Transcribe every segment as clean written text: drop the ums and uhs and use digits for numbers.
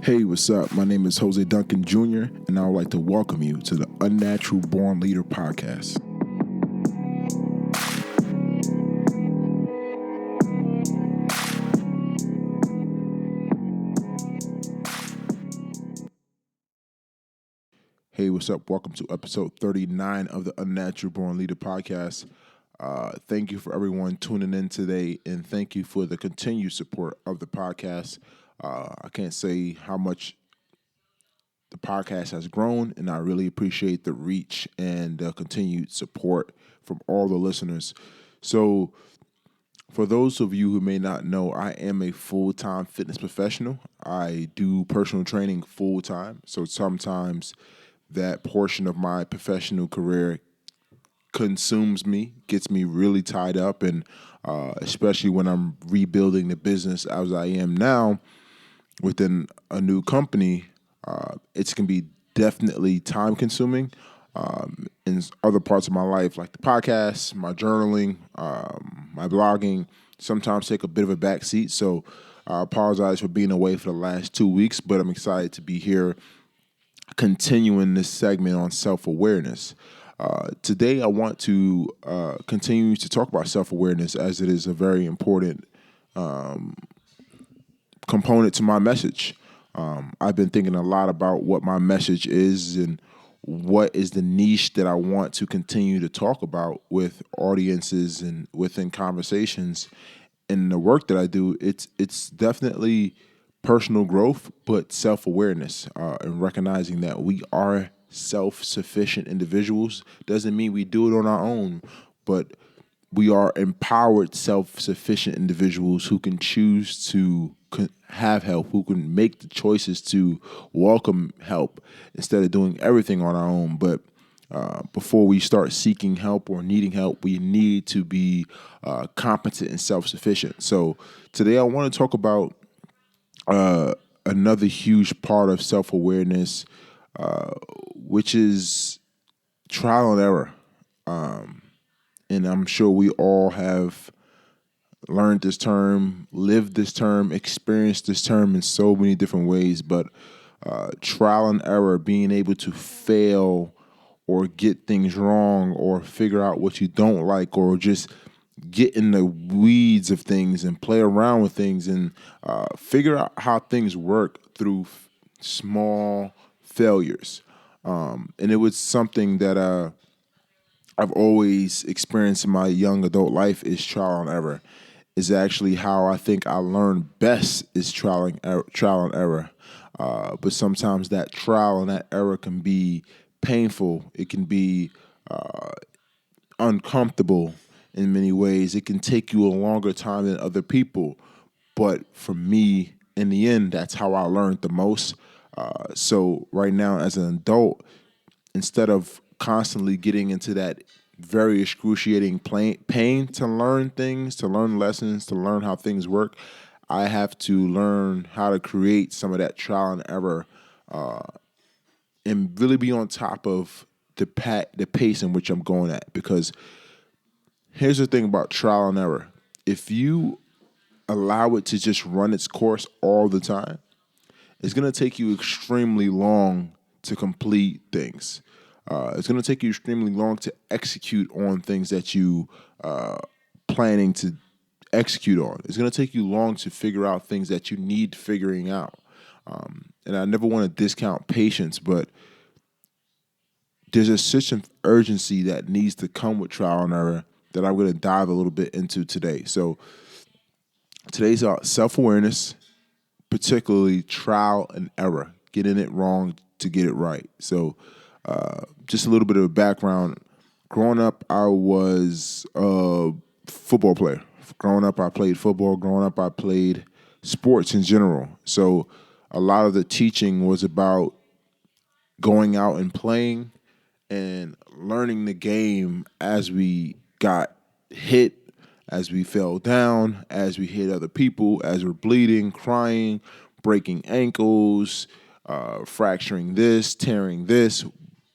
Hey, what's up? My name is Jose Duncan Jr., and I would like to welcome you to the Unnatural Born Leader podcast. Hey, what's up? Welcome to episode 39 of the Unnatural Born Leader podcast. Thank you for everyone tuning in today, and thank you for the continued support of the podcast. I can't say how much the podcast has grown, and I really appreciate the reach and the continued support from all the listeners. So, for those of you who may not know, I am a full-time fitness professional. I do personal training full-time, so sometimes that portion of my professional career consumes me, gets me really tied up, and especially when I'm rebuilding the business as I am now within a new company, it's can be definitely time consuming. In other parts of my life, like the podcast, my journaling, my blogging, sometimes take a bit of a back seat. So I apologize for being away for the last 2 weeks, but I'm excited to be here continuing this segment on self-awareness. Today, I want to continue to talk about self-awareness as it is a very important component to my message. I've been thinking a lot about what my message is and what is the niche that I want to continue to talk about with audiences and within conversations. In the work that I do, it's definitely personal growth, but self awareness and recognizing that we are self sufficient individuals doesn't mean we do it on our own, but we are empowered, self-sufficient individuals who can choose to have help, who can make the choices to welcome help instead of doing everything on our own. But before we start seeking help or needing help, we need to be competent and self-sufficient. So today I want to talk about another huge part of self-awareness, which is trial and error. And I'm sure we all have learned this term, lived this term, experienced this term in so many different ways. But trial and error, being able to fail or get things wrong or figure out what you don't like or just get in the weeds of things and play around with things and figure out how things work through small failures. And it was something that I've always experienced in my young adult life is trial and error. Is actually how I think I learn best is trial and error. But sometimes that trial and that error can be painful. It can be uncomfortable in many ways. It can take you a longer time than other people. But for me, in the end, that's how I learned the most. So right now, as an adult, instead of constantly getting into that very excruciating pain to learn things, to learn lessons, to learn how things work, I have to learn how to create some of that trial and error and really be on top of the pace in which I'm going at. Because here's the thing about trial and error. If you allow it to just run its course all the time, it's going to take you extremely long to complete things. It's going to take you extremely long to execute on things that you planning to execute on. It's going to take you long to figure out things that you need figuring out. And I never want to discount patience, but there's a sense of urgency that needs to come with trial and error that I'm going to dive a little bit into today. So today's self-awareness, particularly trial and error, getting it wrong to get it right. So just a little bit of a background. Growing up, I was a football player. Growing up, I played football. Growing up, I played sports in general. So a lot of the teaching was about going out and playing and learning the game as we got hit, as we fell down, as we hit other people, as we're bleeding, crying, breaking ankles, fracturing this, tearing this.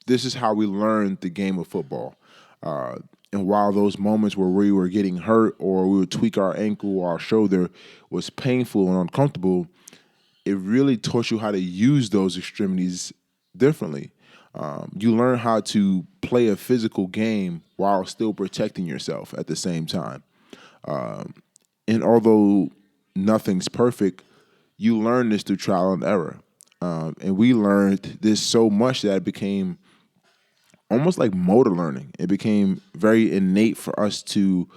This is how we learned the game of football. And while those moments where we were getting hurt or we would tweak our ankle or our shoulder was painful and uncomfortable, it really taught you how to use those extremities differently. You learn how to play a physical game while still protecting yourself at the same time. And although nothing's perfect, you learn this through trial and error. And we learned this so much that it became almost like motor learning. It became very innate for us to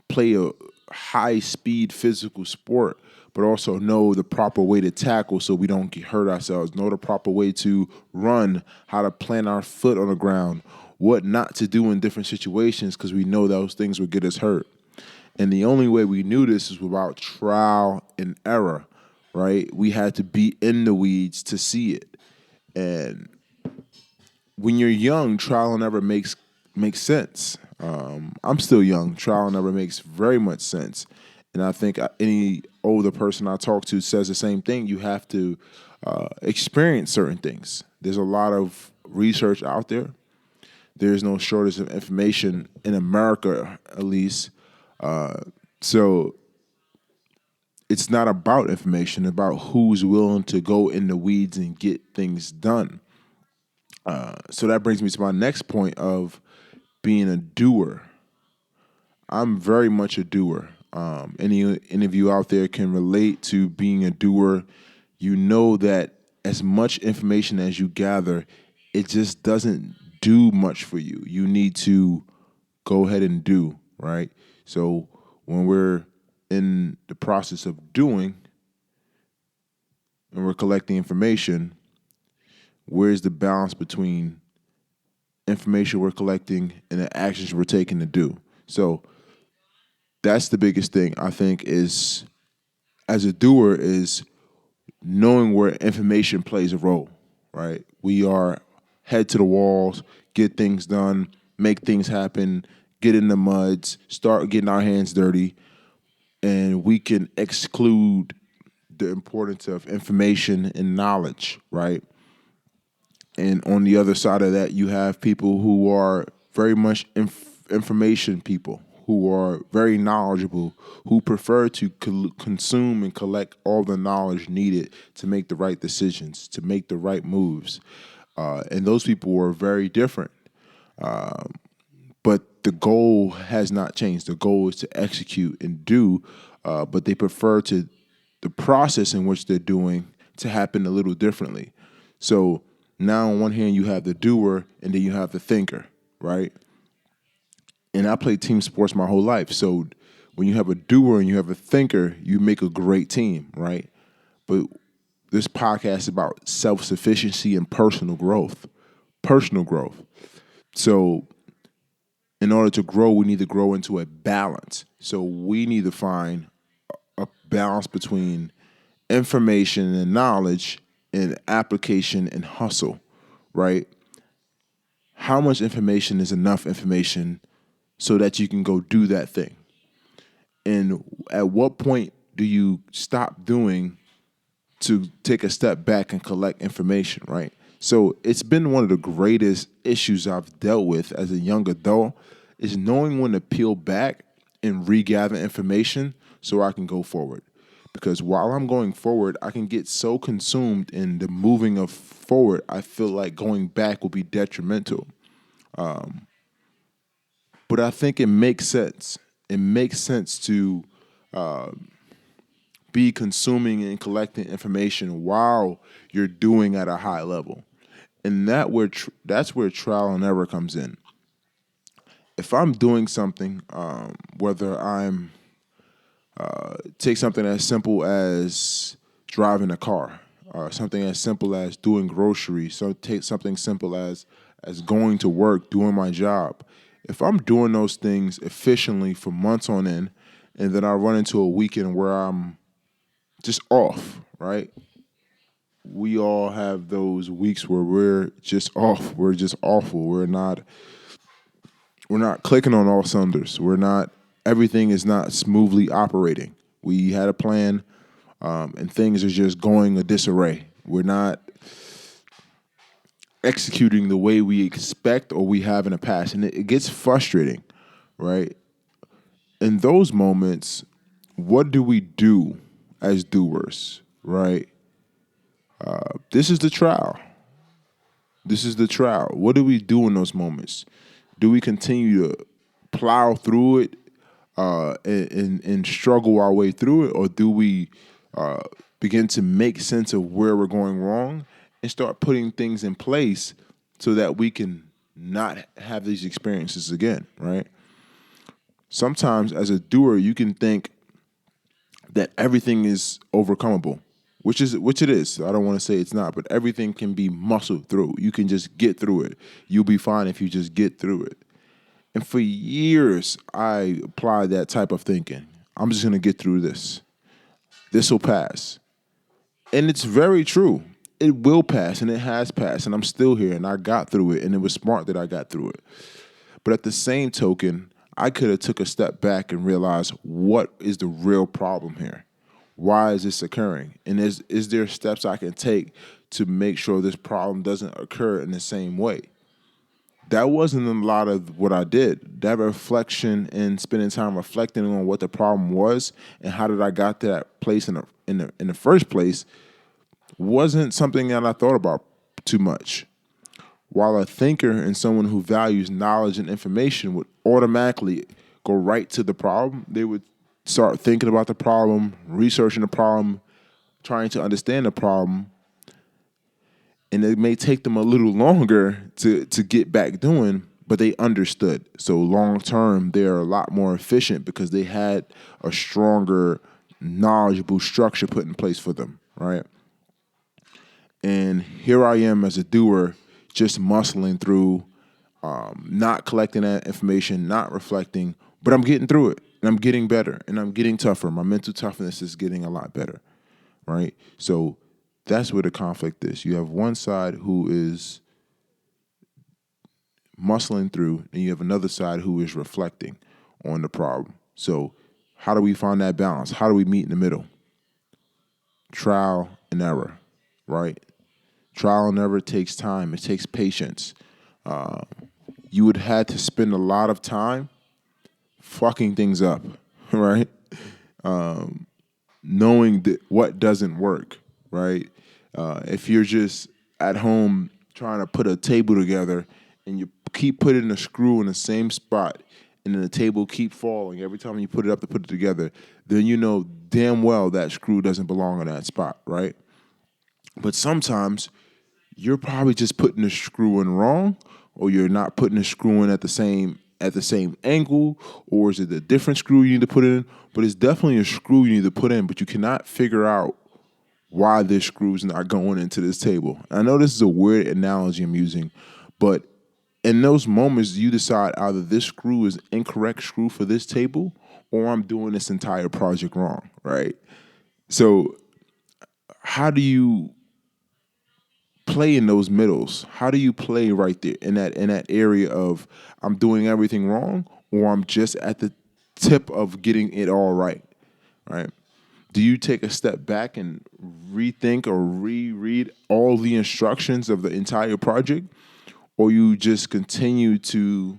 play a high speed physical sport, but also know the proper way to tackle so we don't get hurt ourselves, know the proper way to run, how to plant our foot on the ground, what not to do in different situations because we know those things would get us hurt. And the only way we knew this is without trial and error, right? We had to be in the weeds to see it. And when you're young, trial and error makes sense. I'm still young. Trial and error makes very much sense, and I think any older person I talk to says the same thing. You have to experience certain things. There's a lot of research out there. There's no shortage of information in America, at least. So it's not about information, about who's willing to go in the weeds and get things done. So that brings me to my next point of being a doer. I'm very much a doer. Any of you out there can relate to being a doer. You know that as much information as you gather, it just doesn't do much for you. You need to go ahead and do, right? So when we're in the process of doing and we're collecting information, where's the balance between information we're collecting and the actions we're taking to do? So that's the biggest thing I think is as a doer is knowing where information plays a role, right? We are head to the walls, get things done, make things happen, get in the muds, start getting our hands dirty, and we can exclude the importance of information and knowledge, right? And on the other side of that, you have people who are very much information people, who are very knowledgeable, who prefer to consume and collect all the knowledge needed to make the right decisions, to make the right moves. And those people are very different. But the goal has not changed. The goal is to execute and do, but they prefer to the process in which they're doing to happen a little differently. So now on one hand you have the doer and then you have the thinker, right? And I played team sports my whole life. So when you have a doer and you have a thinker, you make a great team, right? But this podcast is about self-sufficiency and personal growth. Personal growth. So in order to grow, we need to grow into a balance. So we need to find a balance between information and knowledge and application and hustle, right? How much information is enough information so that you can go do that thing? And at what point do you stop doing to take a step back and collect information, right? So it's been one of the greatest issues I've dealt with as a young adult is knowing when to peel back and regather information so I can go forward. Because while I'm going forward, I can get so consumed in the moving of forward, I feel like going back will be detrimental. But I think it makes sense. It makes sense to be consuming and collecting information while you're doing at a high level, and that's where trial and error comes in. If I'm doing something, whether I'm take something as simple as driving a car, or something as simple as doing groceries, so take something simple as going to work, doing my job. If I'm doing those things efficiently for months on end, and then I run into a weekend where I'm just off, right? We all have those weeks where we're just off. We're just awful. We're not clicking on all cylinders. We're not everything is not smoothly operating. We had a plan, and things are just going a disarray. We're not executing the way we expect or we have in the past, and it gets frustrating, right? In those moments, what do we do as doers, right? This is the trial. This is the trial. What do we do in those moments? Do we continue to plow through it and struggle our way through it, or do we begin to make sense of where we're going wrong and start putting things in place so that we can not have these experiences again, right? Sometimes as a doer, you can think that everything is overcomable, which it is. I don't want to say it's not, but everything can be muscled through. You can just get through it. You'll be fine if you just get through it. And for years, I applied that type of thinking. I'm just gonna get through this. This will pass, and it's very true. It will pass, and it has passed, and I'm still here, and I got through it, and it was smart that I got through it. But at the same token, I could have took a step back and realized what is the real problem here. Why is this occurring? And is there steps I can take to make sure this problem doesn't occur in the same way? That wasn't a lot of what I did. That reflection and spending time reflecting on what the problem was and how did I got to that place in the first place wasn't something that I thought about too much. While a thinker and someone who values knowledge and information would automatically go right to the problem, they would start thinking about the problem, researching the problem, trying to understand the problem, and it may take them a little longer to get back doing, but they understood. So long term, they're a lot more efficient because they had a stronger, knowledgeable structure put in place for them, right? And here I am as a doer, just muscling through, not collecting that information, not reflecting, but I'm getting through it, and I'm getting better, and I'm getting tougher. My mental toughness is getting a lot better, right? So that's where the conflict is. You have one side who is muscling through, and you have another side who is reflecting on the problem. So how do we find that balance? How do we meet in the middle? Trial and error, right? Trial and error takes time. It takes patience. You would have to spend a lot of time fucking things up, right? Knowing that what doesn't work, right? If you're just at home trying to put a table together and you keep putting a screw in the same spot and then the table keep falling every time you put it up to put it together, then you know damn well that screw doesn't belong in that spot, right? But sometimes you're probably just putting the screw in wrong, or you're not putting the screw in at the same angle, or is it a different screw you need to put in? But it's definitely a screw you need to put in, but you cannot figure out why this screw's not going into this table. I know this is a weird analogy I'm using, but in those moments, you decide either this screw is incorrect screw for this table, or I'm doing this entire project wrong, right? So how do you play in those middles? How do you play right there in that area of I'm doing everything wrong, or I'm just at the tip of getting it all right, right? Do you take a step back and rethink or reread all the instructions of the entire project, or you just continue to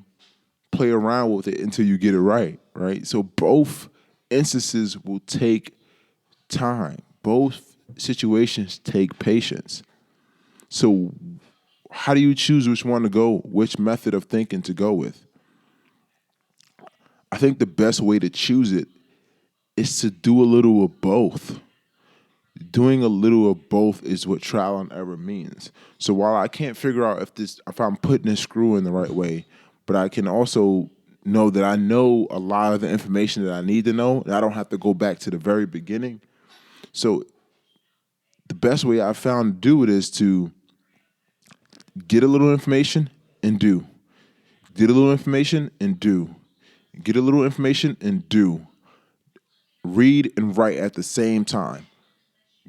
play around with it until you get it right, right? So both instances will take time. Both situations take patience. So how do you choose which one to go, which method of thinking to go with? I think the best way to choose it is to do a little of both. Doing a little of both is what trial and error means. So while I can't figure out if I'm putting this screw in the right way, but I can also know that I know a lot of the information that I need to know, and I don't have to go back to the very beginning. So the best way I've found to do it is to get a little information and do. Get a little information and do. Get a little information and do. Read and write at the same time.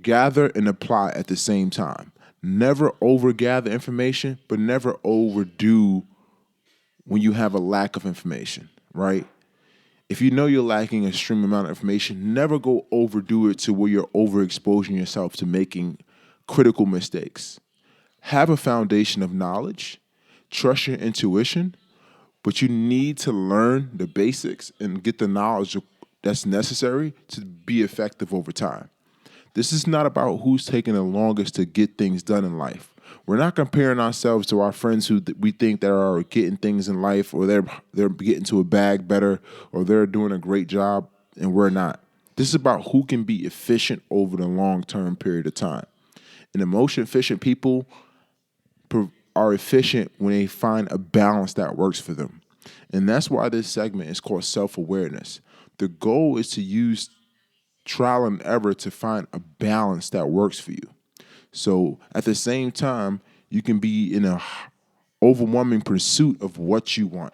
Gather and apply at the same time. Never overgather information, but never overdo when you have a lack of information, right? If you know you're lacking an extreme amount of information, never go overdo it to where you're overexposing yourself to making critical mistakes. Have a foundation of knowledge, trust your intuition, but you need to learn the basics and get the knowledge that's necessary to be effective over time. This is not about who's taking the longest to get things done in life. We're not comparing ourselves to our friends who we think that are getting things in life, or they're getting to a bag better, or they're doing a great job, and we're not. This is about who can be efficient over the long term period of time. And emotion efficient people are efficient when they find a balance that works for them. And that's why this segment is called self awareness. The goal is to use trial and error to find a balance that works for you. So at the same time, you can be in a overwhelming pursuit of what you want.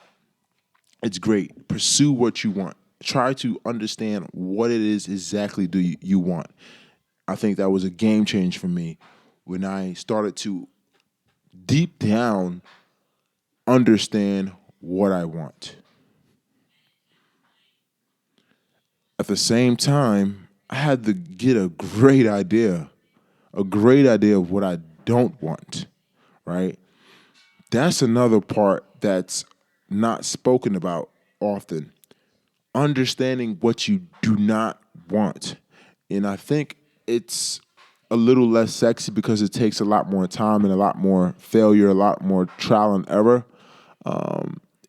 It's great. Pursue what you want. Try to understand what it is exactly do you want. I think that was a game change for me when I started to deep down understand what I want. At the same time, I had to get a great idea of what I don't want, right? That's another part that's not spoken about often. Understanding what you do not want. And I think it's a little less sexy because it takes a lot more time and a lot more failure, a lot more trial and error.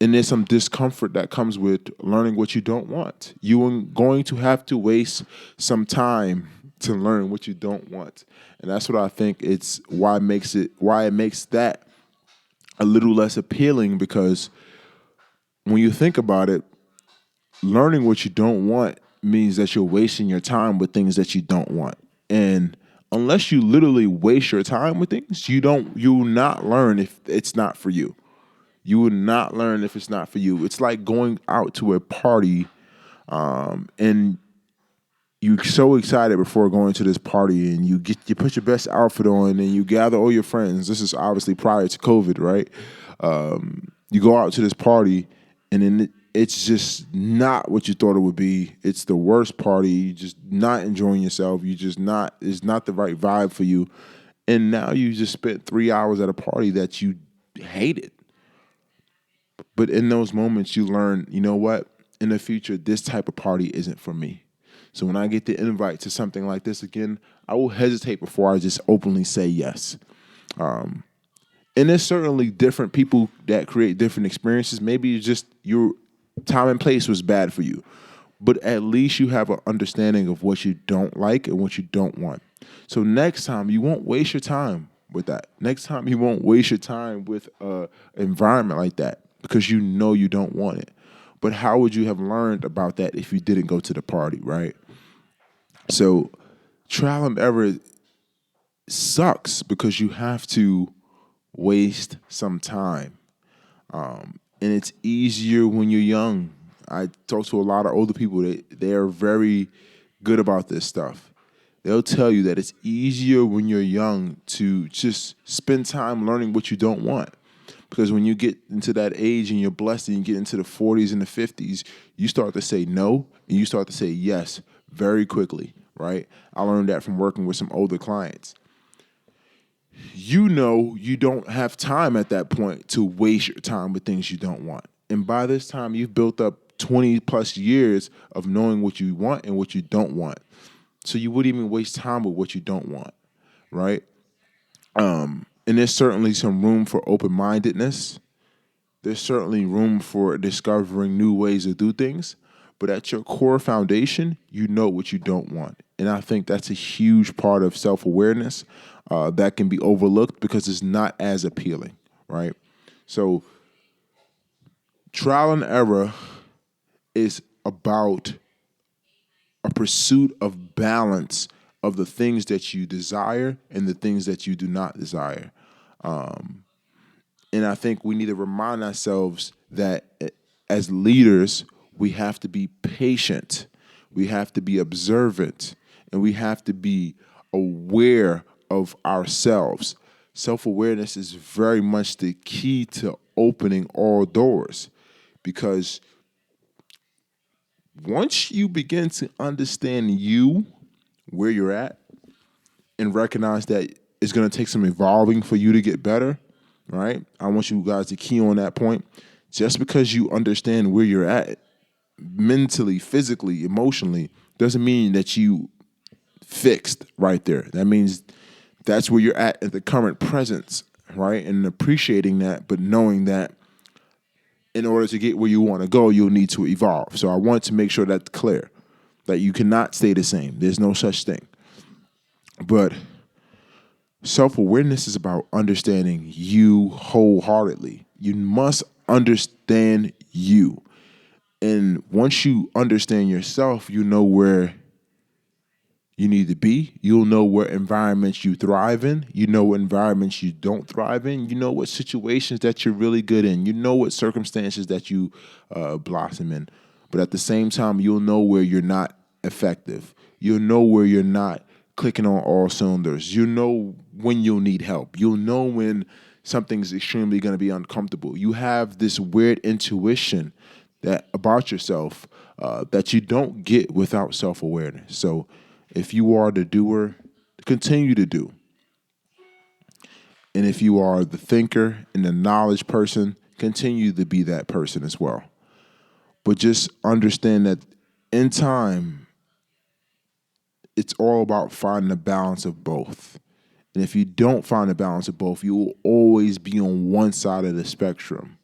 And there's some discomfort that comes with learning what you don't want. You are going to have to waste some time to learn what you don't want. And that's what I think it's why it makes that a little less appealing, because when you think about it, learning what you don't want means that you're wasting your time with things that you don't want. And unless you literally waste your time with things, you will not learn if it's not for you. You will not learn if it's not for you. It's like going out to a party, and you're so excited before going to this party, and you put your best outfit on, and you gather all your friends. This is obviously prior to COVID, right? You go out to this party, and then it's just not what you thought it would be. It's the worst party. You're just not enjoying yourself. It's not the right vibe for you. And now you just spent 3 hours at a party that you hated. But in those moments, you learn, you know what? In the future, this type of party isn't for me. So when I get the invite to something like this again, I will hesitate before I just openly say yes. And there's certainly different people that create different experiences. Maybe it's just your time and place was bad for you. But at least you have an understanding of what you don't like and what you don't want. So next time, you won't waste your time with that. Next time, you won't waste your time with an environment like that because you know you don't want it. But how would you have learned about that if you didn't go to the party, right? So trial and error sucks because you have to waste some time. And it's easier when you're young. I talk to a lot of older people. They are very good about this stuff. They'll tell you that it's easier when you're young to just spend time learning what you don't want. Because when you get into that age and you're blessed and you get into the 40s and the 50s, you start to say no and you start to say yes very quickly, right? I learned that from working with some older clients. You know you don't have time at that point to waste your time with things you don't want. And by this time, you've built up 20 plus years of knowing what you want and what you don't want. So you wouldn't even waste time with what you don't want, right? And there's certainly some room for open-mindedness. There's certainly room for discovering new ways to do things. But at your core foundation, you know what you don't want. And I think that's a huge part of self-awareness that can be overlooked because it's not as appealing, right? So trial and error is about a pursuit of balance of the things that you desire and the things that you do not desire. And I think we need to remind ourselves that as leaders, we have to be patient, we have to be observant, and we have to be aware of ourselves. Self-awareness is very much the key to opening all doors, because once you begin to understand you, where you're at, and recognize that it's going to take some evolving for you to get better, right? I want you guys to key on that point. Just because you understand where you're at mentally, physically, emotionally, doesn't mean that you fixed right there. That means that's where you're at the current presence, right? And appreciating that, but knowing that in order to get where you want to go, you'll need to evolve. So I want to make sure that's clear, that you cannot stay the same. There's no such thing. But self-awareness is about understanding you wholeheartedly. You must understand you. And once you understand yourself, you know where you need to be. You'll know what environments you thrive in. You know what environments you don't thrive in. You know what situations that you're really good in. You know what circumstances that you blossom in. But at the same time, you'll know where you're not effective. You'll know where you're not clicking on all cylinders. You know when you'll need help. You'll know when something's extremely going to be uncomfortable. You have this weird intuition that about yourself that you don't get without self-awareness. So if you are the doer, continue to do. And if you are the thinker and the knowledge person, continue to be that person as well. But just understand that in time, it's all about finding a balance of both. And if you don't find a balance of both, you will always be on one side of the spectrum.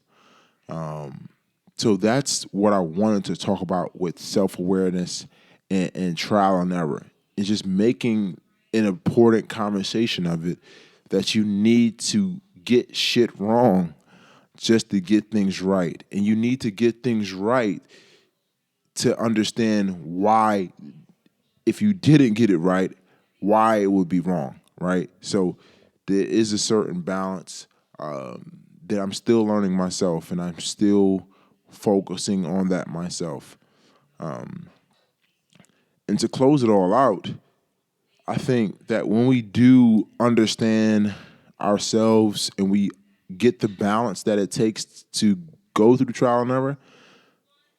So that's what I wanted to talk about with self-awareness and trial and error. It's just making an important conversation of it that you need to get shit wrong just to get things right. And you need to get things right to understand why, if you didn't get it right, why it would be wrong, right? So there is a certain balance that I'm still learning myself, and I'm still focusing on that myself. And to close it all out, I think that when we do understand ourselves and we get the balance that it takes to go through trial and error,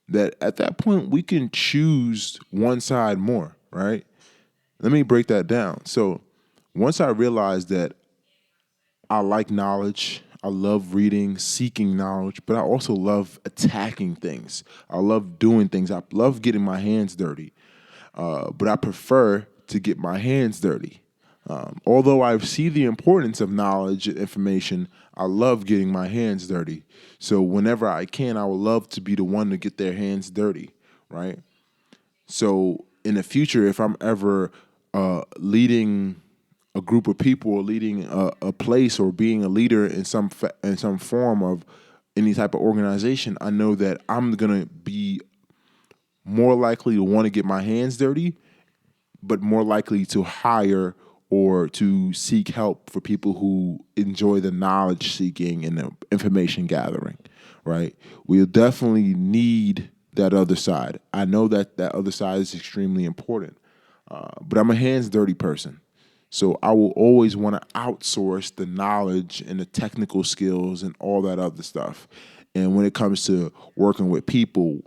that at that point we can choose one side more, right? Let me break that down. So once I realized that I like knowledge, I love reading, seeking knowledge, but I also love attacking things. I love doing things. I love getting my hands dirty. But I prefer to get my hands dirty. Although I see the importance of knowledge and information, I love getting my hands dirty. So whenever I can, I would love to be the one to get their hands dirty, right? So in the future, if I'm ever leading a group of people or leading a place or being a leader in some form of any type of organization, I know that I'm gonna be more likely to want to get my hands dirty, but more likely to hire or to seek help for people who enjoy the knowledge seeking and the information gathering, right? We'll definitely need that other side. I know that that other side is extremely important, but I'm a hands dirty person. So I will always want to outsource the knowledge and the technical skills and all that other stuff. And when it comes to working with people,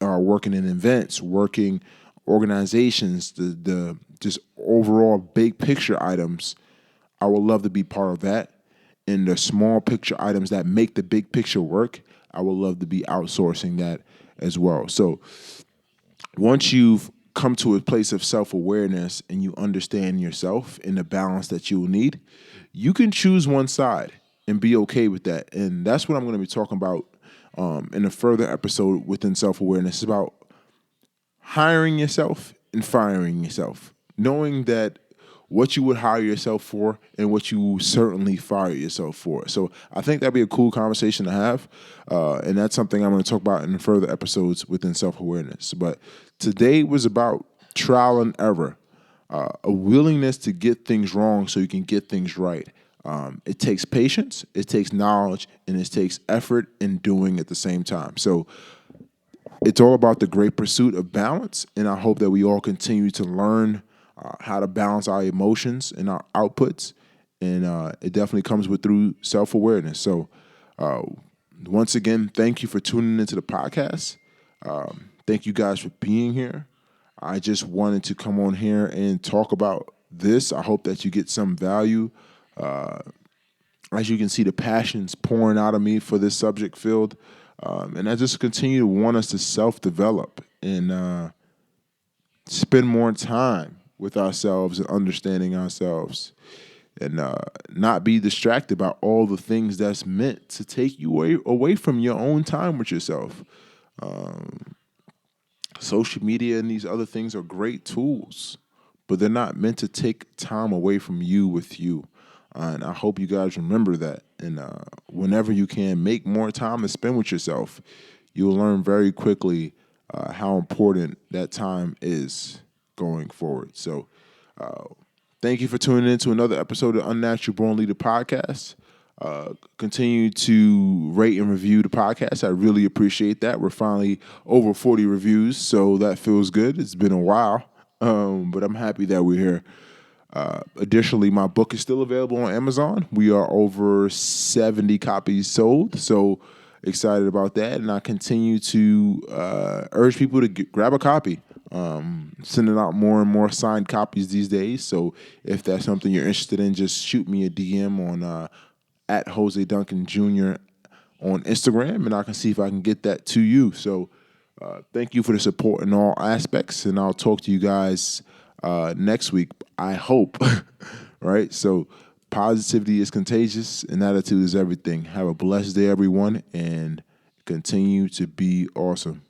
working in events, working organizations, the just overall big picture items, I would love to be part of that. And the small picture items that make the big picture work, I would love to be outsourcing that as well. So once you've come to a place of self-awareness and you understand yourself and the balance that you will need, you can choose one side and be okay with that. And that's what I'm going to be talking about in a further episode within self-awareness. It's about hiring yourself and firing yourself, knowing that what you would hire yourself for and what you will certainly fire yourself for. So I think that'd be a cool conversation to have. And that's something I'm going to talk about in further episodes within self-awareness. But today was about trial and error, a willingness to get things wrong so you can get things right. It takes patience, it takes knowledge, and it takes effort in doing at the same time. So it's all about the great pursuit of balance, and I hope that we all continue to learn how to balance our emotions and our outputs, and it definitely comes with through self-awareness. So once again, thank you for tuning into the podcast. Thank you guys for being here. I just wanted to come on here and talk about this. I hope that you get some value. As you can see, the passion's pouring out of me for this subject field. And I just continue to want us to self-develop and spend more time with ourselves and understanding ourselves, and not be distracted by all the things that's meant to take you away from your own time with yourself. Social media and these other things are great tools, but they're not meant to take time away from you with you. And I hope you guys remember that. And whenever you can, make more time to spend with yourself. You'll learn very quickly how important that time is going forward. So, thank you for tuning in to another episode of Unnatural Born Leader Podcast. Continue to rate and review the podcast. I really appreciate that. We're finally over 40 reviews, so that feels good. It's been a while, but I'm happy that we're here. Additionally, my book is still available on Amazon. We are over 70 copies sold, so excited about that. And I continue to urge people to grab a copy. Sending out more and more signed copies these days. So if that's something you're interested in, just shoot me a DM on at Jose Duncan Jr. on Instagram, and I can see if I can get that to you. So thank you for the support in all aspects, and I'll talk to you guys next week, I hope. Right? So positivity is contagious, and attitude is everything. Have a blessed day, everyone, and continue to be awesome.